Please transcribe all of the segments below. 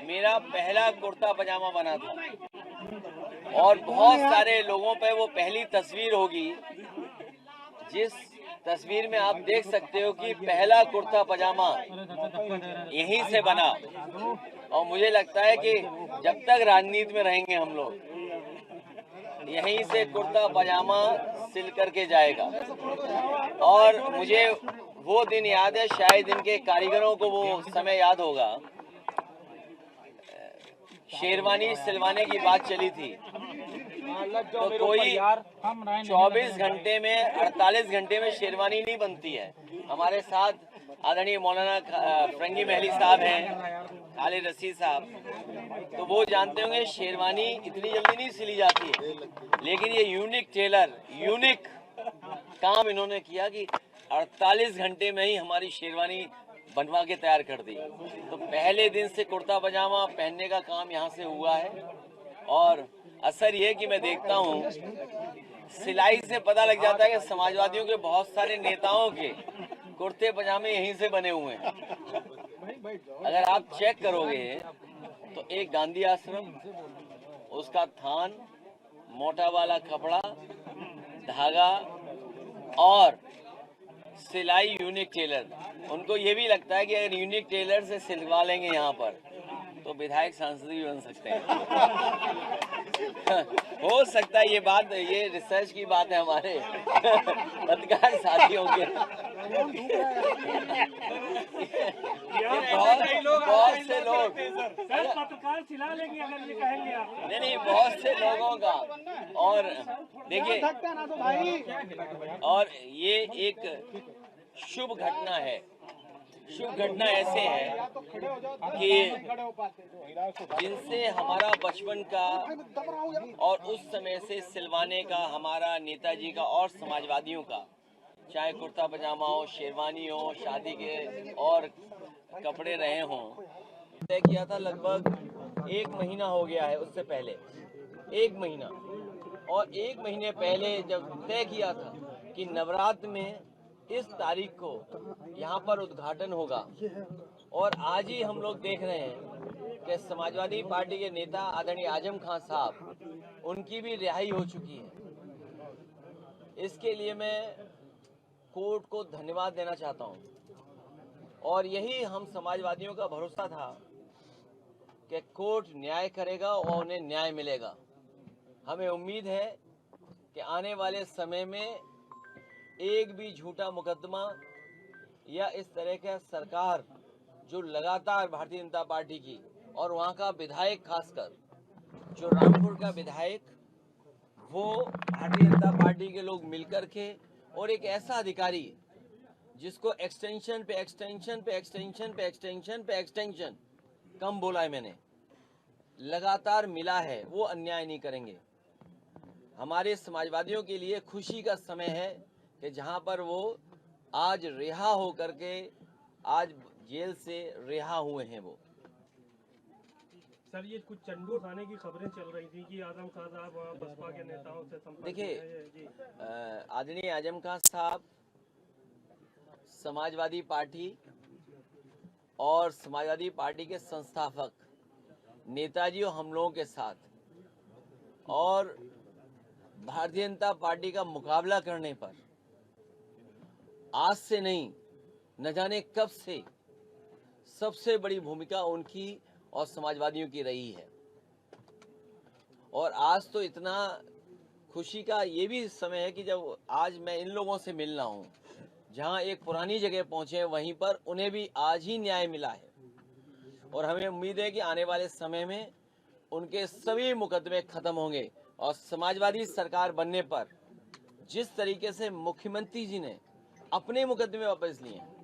मेरा पहला कुर्ता पजामा बना था और बहुत सारे लोगों पे वो पहली तस्वीर होगी जिस तस्वीर में आप देख सकते हो कि पहला कुर्ता पजामा यहीं से बना। और मुझे लगता है कि जब तक राजनीति में रहेंगे हम लोग यहीं से कुर्ता पजामा सिल करके जाएगा। और मुझे वो दिन याद है, शायद इनके कारीगरों को वो समय याद होगा, शेरवानी सिलवाने की बात चली थी तो कोई 24 घंटे में 48 घंटे में शेरवानी नहीं बनती है। हमारे साथ आदरणीय मौलाना फरंगी महली साहब हैं, खालिद रशीद साहब, तो वो जानते होंगे शेरवानी इतनी जल्दी नहीं सिली जाती है। लेकिन ये यूनिक टेलर, यूनिक काम इन्होंने किया कि 48 घंटे में ही हमारी शेरवानी बनवा के तैयार कर दी। तो पहले दिन से कुर्ता पजामा पहनने का काम यहाँ से हुआ है। और असर ये कि मैं देखता हूँ सिलाई से पता लग जाता है कि समाजवादियों के बहुत सारे नेताओं के कुर्ते पजामे यहीं से बने हुए हैं। अगर आप चेक करोगे तो एक गांधी आश्रम, उसका थान, मोटा वाला कपड़ा, धागा और सिलाई यूनिक टेलर। उनको ये भी लगता है कि अगर यूनिक टेलर से सिलवा लेंगे यहाँ पर तो विधायक सांसद भी बन सकते हैं। हो सकता है ये बात, ये रिसर्च की बात है हमारे पत्रकार साथियों के। बहुत से लोग पत्रकार सिला लेंगे अगर ये कहेंगे आप। नहीं, बहुत से लोगों का। और देखिए, और ये एक शुभ घटना है। शुभ घटना ऐसे है कि जिनसे हमारा बचपन का और उस समय से सिलवाने का हमारा नेताजी का और समाजवादियों का, चाहे कुर्ता पजामा हो, शेरवानी हो, शादी के और कपड़े रहे हों, तय किया था। लगभग 1 महीना हो गया है, उससे पहले 1 महीना। और 1 महीने पहले जब तय किया था कि नवरात्र में इस तारीख को यहाँ पर उद्घाटन होगा, और आज ही हम लोग देख रहे हैं कि समाजवादी पार्टी के नेता आदरणीय आजम खान साहब, उनकी भी रिहाई हो चुकी है। इसके लिए मैं कोर्ट को धन्यवाद देना चाहता हूँ। और यही हम समाजवादियों का भरोसा था कि कोर्ट न्याय करेगा और उन्हें न्याय मिलेगा। हमें उम्मीद है कि आने वाले समय में एक भी झूठा मुकदमा या इस तरह का सरकार जो लगातार भारतीय जनता पार्टी की और वहाँ का विधायक, खासकर जो रामपुर का विधायक, वो भारतीय जनता पार्टी के लोग मिलकर के, और एक ऐसा अधिकारी जिसको एक्सटेंशन पे एक्सटेंशन पे एक्सटेंशन पे एक्सटेंशन पे एक्सटेंशन, कम बोला है मैंने, लगातार मिला है, वो अन्याय नहीं करेंगे। हमारे समाजवादियों के लिए खुशी का समय है कि जहां पर वो आज रिहा हो करके, आज जेल से रिहा हुए हैं वो। सर, ये कुछ चंडू थाने की खबरें चल रही थी कि आजम खान साहब बसपा के नेताओं से संपर्क। देखिए, आदरणीय आजम खान साहब समाजवादी पार्टी और समाजवादी पार्टी के संस्थापक नेताजी और हम लोगों के साथ, और भारतीय जनता पार्टी का मुकाबला करने पर आज से नहीं, न जाने कब से सबसे बड़ी भूमिका उनकी और समाजवादियों की रही है। और आज तो इतना खुशी का ये भी समय है कि जब आज मैं इन लोगों से मिल रहा हूँ, जहाँ एक पुरानी जगह पहुँचे, वहीं पर उन्हें भी आज ही न्याय मिला है। और हमें उम्मीद है कि आने वाले समय में उनके सभी मुकदमे खत्म होंगे। और समाजवादी सरकार बनने पर जिस तरीके से मुख्यमंत्री जी ने अपने मुकदमे वापस लिए हैं,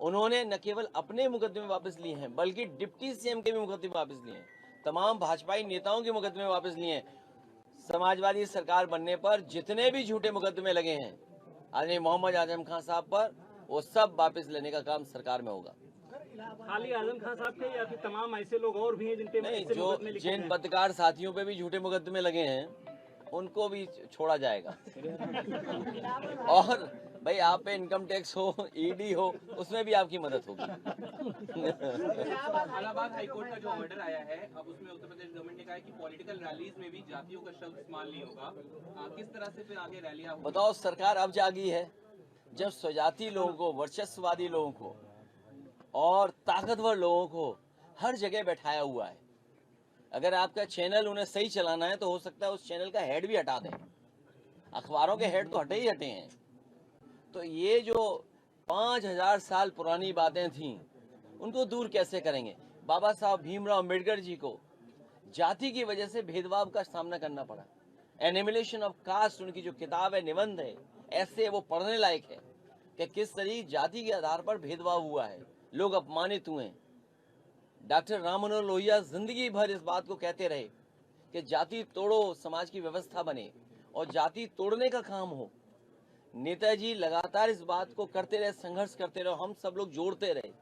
उन्होंने न केवल अपने मुकदमे वापस लिए हैं बल्कि डिप्टी सीएम के भी मुकदमे वापस लिए हैं, तमाम भाजपाई नेताओं के मुकदमे वापस लिए हैं। समाजवादी सरकार बनने पर जितने भी झूठे मुकदमे लगे हैं आदरणीय मोहम्मद आजम खान साहब पर, वो सब वापस लेने का काम सरकार में होगा। खाली आजम खान साहब के या फिर तमाम ऐसे लोग और भी हैं जिन पे नहीं, जो जिन पत्रकार साथियों पे भी झूठे मुकदमे लगे हैं उनको भी छोड़ा जाएगा। भाई आप पे इनकम टैक्स हो, ईडी हो, उसमें भी आपकी मदद होगी। इलाहाबाद हाईकोर्ट का जो ऑर्डर आया है, अब उसमें उत्तर प्रदेश गवर्नमेंट ने कहा है कि पॉलिटिकल रैलीज में भी जातियों का शब्द इस्तेमाल नहीं होगा। किस तरह से फिर आगे रैलियां होंगी? बताओ, सरकार अब जागी है जब स्वजाति लोगों को, वर्चस्ववादी लोगों को और ताकतवर लोगों को हर जगह बैठाया हुआ है। अगर आपका चैनल उन्हें सही चलाना है तो हो सकता है उस चैनल का हेड भी हटा दें। अखबारों के हेड तो हटे ही हटे हैं। तो ये जो 5000 साल पुरानी बातें थीं उनको दूर कैसे करेंगे? बाबा साहब भीमराव अम्बेडकर जी को जाति की वजह से भेदभाव का सामना करना पड़ा। एनिमिलेशन ऑफ कास्ट उनकी जो किताब है, निबंध है, ऐसे वो पढ़ने लायक है कि किस तरीके जाति के आधार पर भेदभाव हुआ है, लोग अपमानित हुए। डॉक्टर राम मनोहर लोहिया जिंदगी भर इस बात को कहते रहे कि जाति तोड़ो, समाज की व्यवस्था बने, और जाति तोड़ने का काम हो। नेताजी लगातार इस बात को करते रहे, संघर्ष करते रहे, हम सब लोग जोड़ते रहे।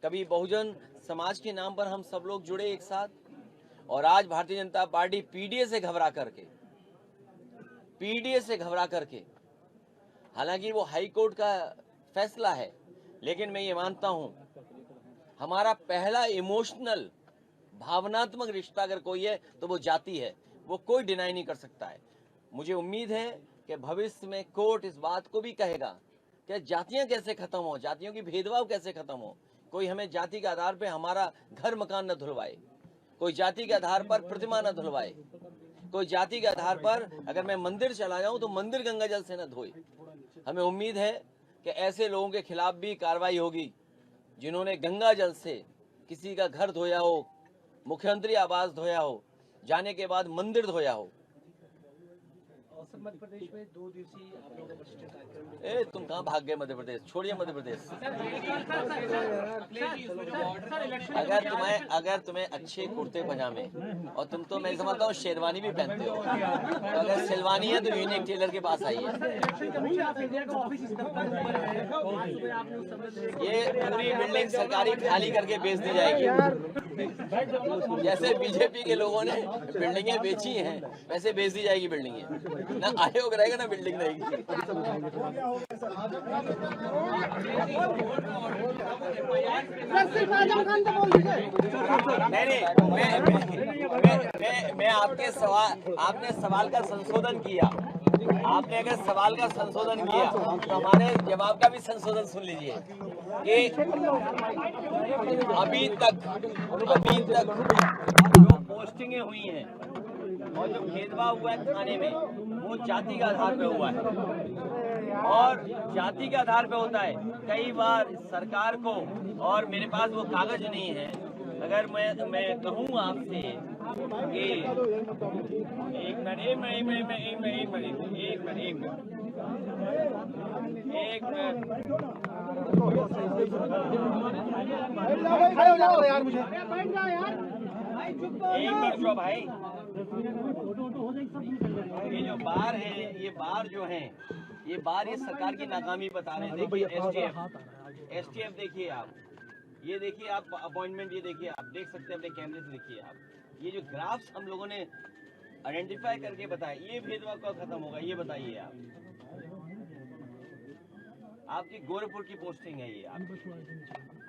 कभी बहुजन समाज के नाम पर हम सब लोग जुड़े एक साथ, और आज भारतीय जनता पार्टी पीडीए से घबरा करके, हालांकि वो हाई कोर्ट का फैसला है, लेकिन मैं ये मानता हूं हमारा पहला इमोशनल, भावनात्मक रिश्ता अगर कोई है तो वो जाति है। वो कोई डिनाई नहीं कर सकता है। मुझे उम्मीद है कि भविष्य में कोर्ट इस बात को भी कहेगा कि जातियां कैसे खत्म हो, जातियों की भेदभाव कैसे खत्म हो। कोई हमें जाति के आधार पर हमारा घर मकान न धुलवाए, कोई जाति के आधार पर प्रतिमा न धुलवाए, कोई जाति के आधार पर अगर मैं मंदिर चला जाऊं तो मंदिर गंगा जल से न धोए। हमें उम्मीद है कि ऐसे लोगों के खिलाफ भी कार्रवाई होगी जिन्होंने गंगा जल से किसी का घर धोया हो, मुख्यमंत्री आवास धोया हो, जाने के बाद मंदिर धोया हो। मध्य प्रदेश में 2 दिवसीय आप लोगों का बजट कार्यक्रम। तुम कहाँ भाग गए मध्य प्रदेश? छोड़िए मध्य प्रदेश। अगर तुम्हें अच्छे कुर्ते पजामे, और तुम तो मैं समझता हूँ शेरवानी भी पहनते हो, तो अगर सिलवानी है तो यूनिक टेलर के पास आइए। ये पूरी बिल्डिंग सरकारी खाली करके बेच दी जाएगी। जैसे बीजेपी के लोगों ने बिल्डिंगें बेची हैं, वैसे बेच दी जाएगी बिल्डिंगें। ना आयोग रहेगा ना बिल्डिंग रहेगी। नहीं, मैं आपके आपने सवाल का संशोधन किया। आपने अगर सवाल का संशोधन किया तो हमारे जवाब का भी संशोधन सुन लीजिए कि अभी तक जो पोस्टिंगें हुई हैं और जो भेदभाव हुआ है थाने में, वो जाति के आधार पे हुआ है, और जाति के आधार पे होता है। कई बार सरकार को, और मेरे पास वो कागज नहीं है, अगर मैं कहूँ आपसे कि एक मिनट जो भाई, ये जो बार है, ये बार जो है, ये बार ये सरकार की नाकामी बता रहे हैं। देखिए एसटीएफ देखिए आप, ये देखिए आप अपॉइंटमेंट, ये देखिए आप देख सकते हैं अपने कैमरे से। देखिए आप, ये जो ग्राफ्स हम लोगों ने आइडेंटिफाई करके बताया, ये भेदभाव कब खत्म होगा ये बताइए आप। आपकी गोरखपुर की पोस्टिंग है ये,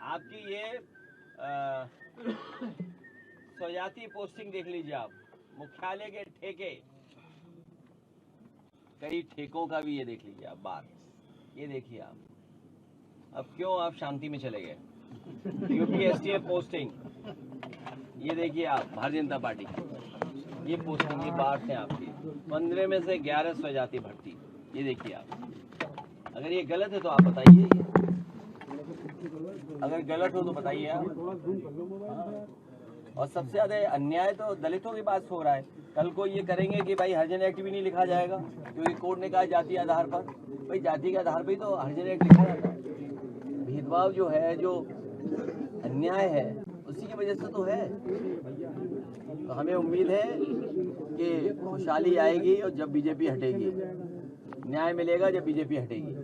आपकी ये स्वजाति पोस्टिंग देख लीजिए आप, मुख्यालय के ठेके, कई ठेकों का भी ये देख लीजिए आप बार, ये देखिए आप। अब क्यों आप शांति में चले गए? यूपी एसटीएफ पोस्टिंग, ये देखिए आप, भारतीय जनता पार्टी ये पोस्टिंग, ये बार थे आपकी 15 में से 11 स्वजाति भर्ती, ये देखिए आप। अगर ये गलत है तो आप बताइए, अगर गलत हो तो बताइए आप। और सबसे ज्यादा अन्याय तो दलितों के पास हो रहा है। कल को ये करेंगे कि भाई हरिजन एक्ट भी नहीं लिखा जाएगा, क्योंकि कोर्ट ने कहा जाति आधार पर। भाई जाति के आधार पर ही तो हरिजन एक्ट लिखा जाता है। भेदभाव जो है, जो अन्याय है, उसी की वजह से तो है। तो हमें उम्मीद है कि खुशहाली आएगी और जब बीजेपी हटेगी, न्याय मिलेगा जब बीजेपी हटेगी।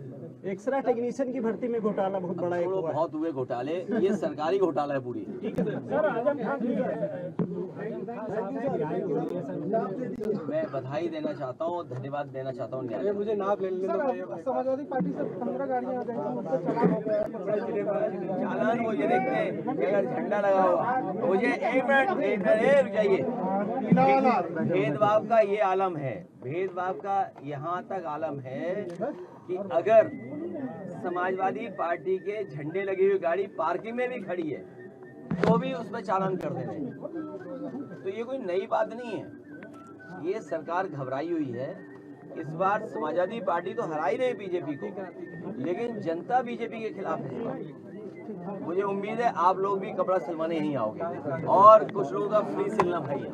एक्सरा टेक्नीशियन की भर्ती में घोटाला बहुत बड़ा एक हुआ। बहुत हुए घोटाले, ये सरकारी घोटाला है पूरी। मैं बधाई देना चाहता हूँ, धन्यवाद देना चाहता हूँ न्यायालय। मुझे नाम ले लेने दो। समाजवादी पार्टी से 15 गाड़ियां आ गई, चालान वो ये देखते हैं अगर झंडा लगा हुआ। मुझे एक मिनट रुक जाइए। भेदभाव का ये आलम है, भेदभाव का यहाँ तक आलम है कि अगर समाजवादी पार्टी के झंडे लगी हुई गाड़ी पार्किंग में भी खड़ी है तो भी उसमें चालान कर देते हैं। तो ये कोई नई बात नहीं है, ये सरकार घबराई हुई है। इस बार समाजवादी पार्टी तो हरा ही नहीं बीजेपी को, लेकिन जनता बीजेपी के खिलाफ है। मुझे उम्मीद है आप लोग भी कपड़ा सिलवाने यहीं आओगे और कुछ लोगों का फ्री सिलना भाई है।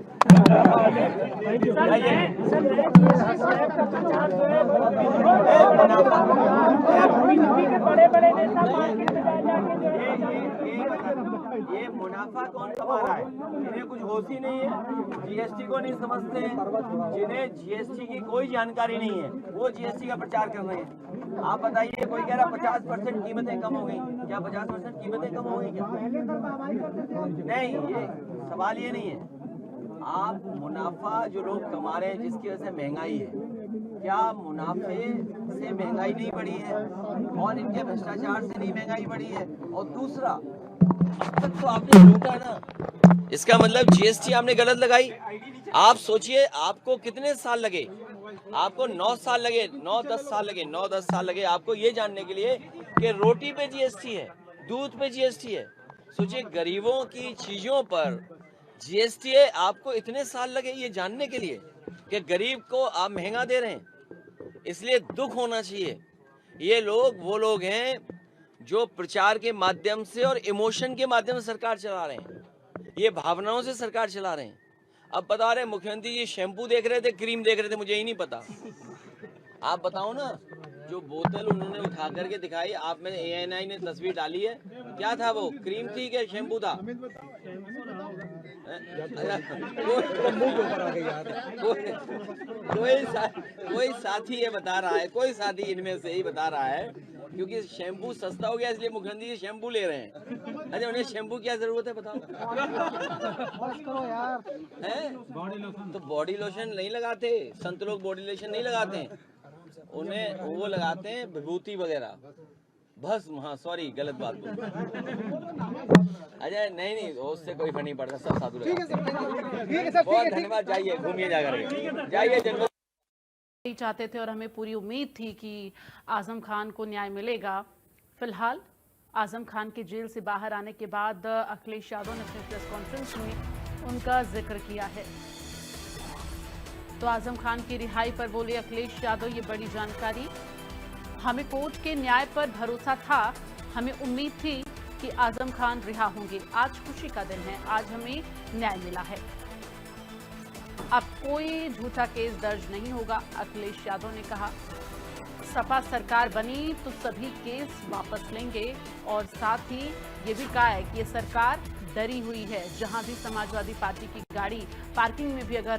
ये मुनाफा कौन कमा रहा है? जिन्हें कुछ होश ही नहीं है, जीएसटी को नहीं समझते, जिन्हें जीएसटी की कोई जानकारी नहीं है, वो जीएसटी का प्रचार कर रहे हैं। आप बताइए, कोई कह रहा 50% कीमतें कम हो गई, क्या 50% कीमतें कम हो गई क्या? नहीं, ये सवाल ये नहीं है। आप मुनाफा जो लोग कमा रहे हैं जिसकी वजह से महंगाई है, क्या मुनाफे से महंगाई नहीं बढ़ी है और इनके भ्रष्टाचार से नहीं महंगाई बढ़ी है? और दूसरा, अब तक तो आपने लूटा ना, इसका मतलब जीएसटी आपने गलत लगाई। आप सोचिए आपको कितने साल लगे, आपको 9 साल लगे, 9-10 साल लगे, 9-10 साल लगे आपको ये जानने के लिए कि रोटी पे जीएसटी है, दूध पे जीएसटी है। सोचिए गरीबों की चीजों पर जीएसटी है, आपको इतने साल लगे ये जानने के लिए कि गरीब को आप महंगा दे रहे हैं। इसलिए दुख होना चाहिए। ये लोग वो लोग हैं जो प्रचार के माध्यम से और इमोशन के माध्यम से सरकार चला रहे हैं, ये भावनाओं से सरकार चला रहे हैं। अब बता रहे मुख्यमंत्री ये शैम्पू देख रहे थे, क्रीम देख रहे थे, मुझे ही नहीं पता। आप बताओ ना, जो बोतल उन्होंने उठा करके दिखाई, आप में ANI ने तस्वीर डाली है, क्या था वो? क्रीम थी क्या शैम्पू था? कोई साथी ये बता रहा है, कोई साथी इनमें से ही बता रहा है, क्योंकि शैम्पू सस्ता हो गया इसलिए मुख्यमंत्री जी शैम्पू ले रहे हैं। अच्छा, उन्हें शैम्पू क्या जरूरत है बताओ? हैं? तो बॉडी लोशन नहीं लगाते, संत लोग बॉडी लोशन नहीं लगाते हैं, उन्हें वो लगाते हैं विभूति वगैरह, बस। हाँ सॉरी, गलत बात बोली। अच्छा नहीं, उससे कोई फर्क नहीं पड़ता, सब साधु लगाते। बहुत धन्यवाद, जाइए घूमिए जाकर, जाइए जन्म चाहते थे और हमें पूरी उम्मीद थी कि आजम खान को न्याय मिलेगा। फिलहाल आजम खान के जेल से बाहर आने के बाद अखिलेश यादव ने अपने प्रेस कॉन्फ्रेंस में उनका जिक्र किया है। तो आजम खान की रिहाई पर बोले अखिलेश यादव, ये बड़ी जानकारी, हमें कोर्ट के न्याय पर भरोसा था, हमें उम्मीद थी कि आजम खान रिहा होंगे। आज खुशी का दिन है, आज हमें न्याय मिला है। अब कोई झूठा केस दर्ज नहीं होगा, अखिलेश यादव ने कहा। सपा सरकार बनी तो सभी केस वापस लेंगे और साथ ही ये भी कहा है कि ये सरकार डरी हुई है। जहां भी समाजवादी पार्टी की गाड़ी पार्किंग में भी अगर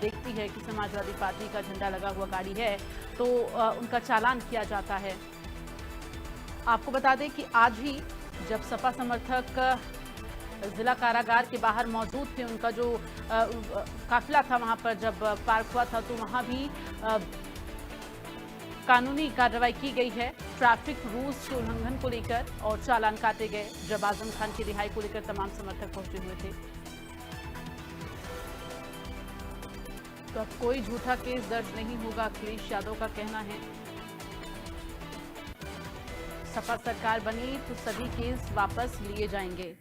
देखती है कि समाजवादी पार्टी का झंडा लगा हुआ गाड़ी है तो उनका चालान किया जाता है। आपको बता दें कि आज ही जब सपा समर्थक जिला कारागार के बाहर मौजूद थे, उनका जो काफिला था वहां पर जब पार्क हुआ था, तो वहां भी कानूनी कार्रवाई की गई है ट्रैफिक रूल्स के उल्लंघन को लेकर और चालान काटे गए जब आजम खान की रिहाई को लेकर तमाम समर्थक पहुंचे हुए थे। तो अब कोई झूठा केस दर्ज नहीं होगा, अखिलेश यादव का कहना है। सपा सरकार बनी तो सभी केस वापस लिए जाएंगे।